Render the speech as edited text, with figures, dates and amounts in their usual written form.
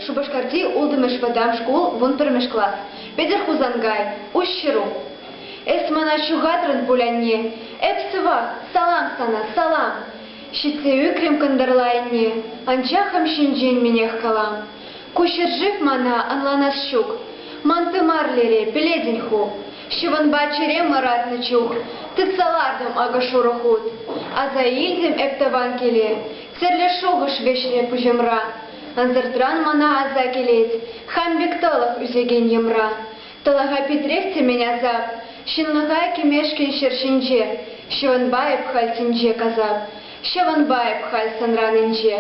Шубашкарти улдымеш вадам школ вон пермеш класс. Педер хузангай, ущеру. Эс мана шугатрын пулянне, эпсыва, салам сана, салам. Щице укрем кандарлайне, анчахам шинжен менех калам. Кушер жив мана анланас щук, манты марлере, пеледень ху. Щеван бачере маратны чух, ты салардым агашурахут. А за ильдем эптаван келе, церле шугыш вечне пужемра. Анзартран мана аза келет, хам бектолах үзеген емра. Талага Петревце меня зап, щинлага кемешкин шершинже, щеван баеп халь тинже казап, щеван баеп халь санранынже.